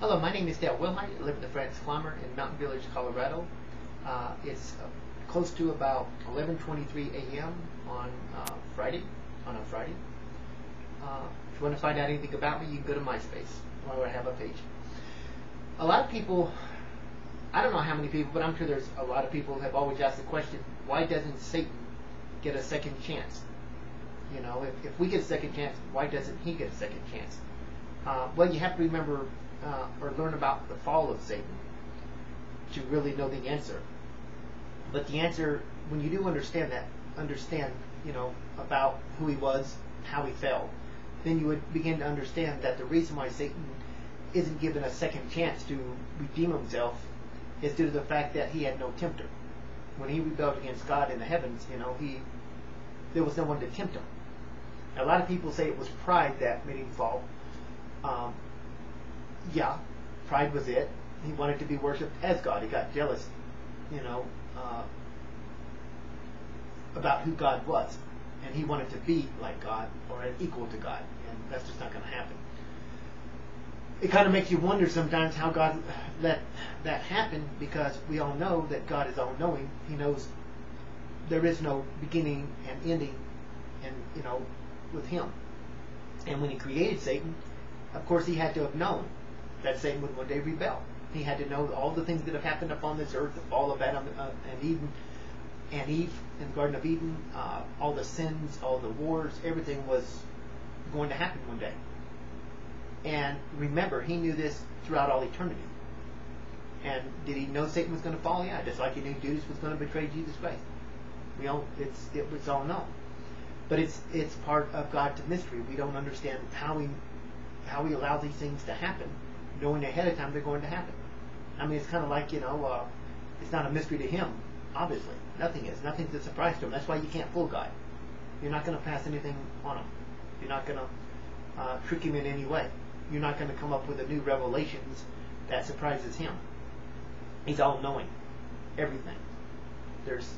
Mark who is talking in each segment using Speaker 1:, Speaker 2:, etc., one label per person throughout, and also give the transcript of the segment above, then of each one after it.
Speaker 1: Hello, my name is Dale Wilhite. I live in the France Climber in Mountain Village, Colorado. It's close to about 11:23 a.m. on a Friday. If you want to find out anything about me, you can go to MySpace, where I have a page. A lot of people, I don't know how many people, but I'm sure there's a lot of people who have always asked the question, why doesn't Satan get a second chance? You know, if we get a second chance, why doesn't he get a second chance? Well, you have to remember or learn about the fall of Satan to really know the answer. But the answer, when you do understand, you know, about who he was, how he fell, then you would begin to understand that the reason why Satan isn't given a second chance to redeem himself is due to the fact that he had no tempter. When he rebelled against God in the heavens, you know, there was no one to tempt him. A lot of people say it was pride that made him fall. Yeah, pride was it. He wanted to be worshipped as God. He got jealous, you know, about who God was. And he wanted to be like God or an equal to God. And that's just not going to happen. It kind of makes you wonder sometimes how God let that happen, because we all know that God is all-knowing. He knows there is no beginning and ending, and you know, with him. And when he created Satan, of course he had to have known that Satan would one day rebel. He had to know all the things that have happened upon this earth, the fall of Adam and Eve in the Garden of Eden, all the sins, all the wars, everything was going to happen one day. And remember, he knew this throughout all eternity. And did he know Satan was going to fall? Yeah, just like he knew Judas was going to betray Jesus Christ. It was all known. But it's part of God's mystery. We don't understand how he allowed these things to happen, knowing ahead of time they're going to happen. I mean, it's kind of like, you know, it's not a mystery to him, obviously. Nothing is. Nothing's a surprise to him. That's why you can't fool God. You're not going to pass anything on him. You're not going to trick him in any way. You're not going to come up with a new revelations that surprises him. He's all-knowing. Everything. There's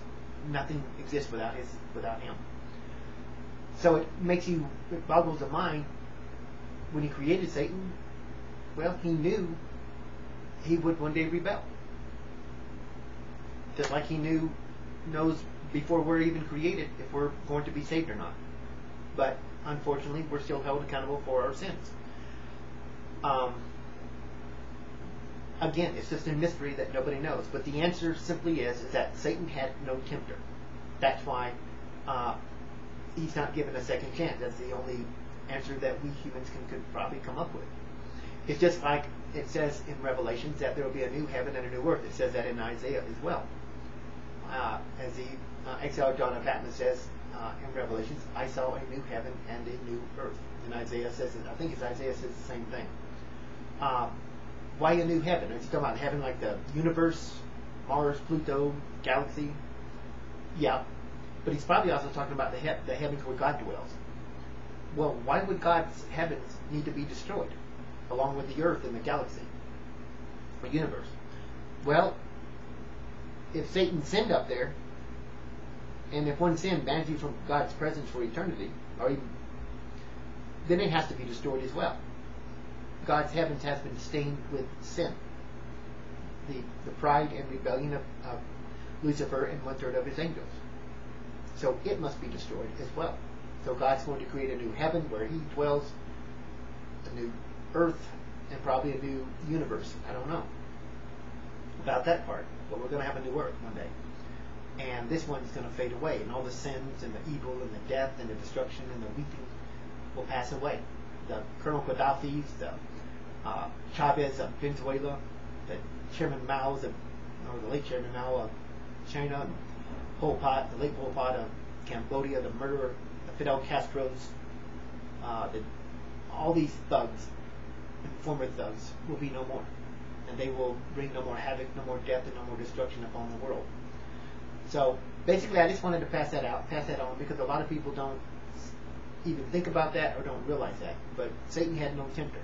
Speaker 1: nothing exists without him. So it boggles the mind. When he created Satan, well, he knew he would one day rebel. Just like he knows before we're even created if we're going to be saved or not. But unfortunately, we're still held accountable for our sins. Again, it's just a mystery that nobody knows. But the answer simply is that Satan had no tempter. That's why he's not given a second chance. That's the only answer that we humans could probably come up with. It's just like it says in Revelations that there will be a new heaven and a new earth. It says that in Isaiah as well. As the exiled John of Patmos says in Revelations, I saw a new heaven and a new earth. And Isaiah says it. I think Isaiah says the same thing. Why a new heaven? Is he talking about heaven like the universe, Mars, Pluto, galaxy? Yeah. But he's probably also talking about the heavens where God dwells. Well, why would God's heavens need to be destroyed, along with the earth and the galaxy, the universe? Well, if Satan sinned up there, and if one sin bans you from God's presence for eternity, then it has to be destroyed as well. God's heavens has been stained with sin. The pride and rebellion of Lucifer and 1/3 of his angels. So it must be destroyed as well. So God's going to create a new heaven where he dwells, a new earth, and probably a new universe. I don't know about that part, but we're going to have a new earth one day. And this one's going to fade away, and all the sins and the evil and the death and the destruction and the weeping will pass away. The Colonel Gaddafi's, the Chavez of Venezuela, the Chairman Mao's, or the late Chairman Mao of China, and Pol Pot, the late Pol Pot of Cambodia, the murderer, the Fidel Castro's, all these thugs and former thugs will be no more. And they will bring no more havoc, no more death, and no more destruction upon the world. So basically, I just wanted to pass that on, because a lot of people don't even think about that or don't realize that. But Satan had no tempter,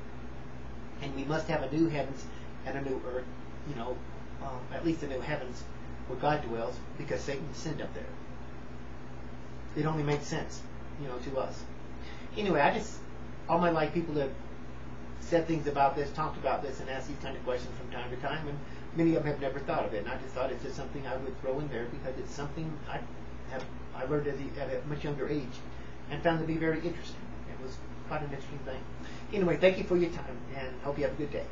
Speaker 1: and we must have a new heavens and a new earth. You know, at least a new heavens where God dwells, because Satan sinned up there. It only makes sense, you know, to us. Anyway, all my life people have said things about this, talked about this, and asked these kind of questions from time to time, and many of them have never thought of it. And I just thought it's just something I would throw in there because it's something I learned at a much younger age and found to be very interesting. It was quite an interesting thing. Anyway, thank you for your time, and hope you have a good day.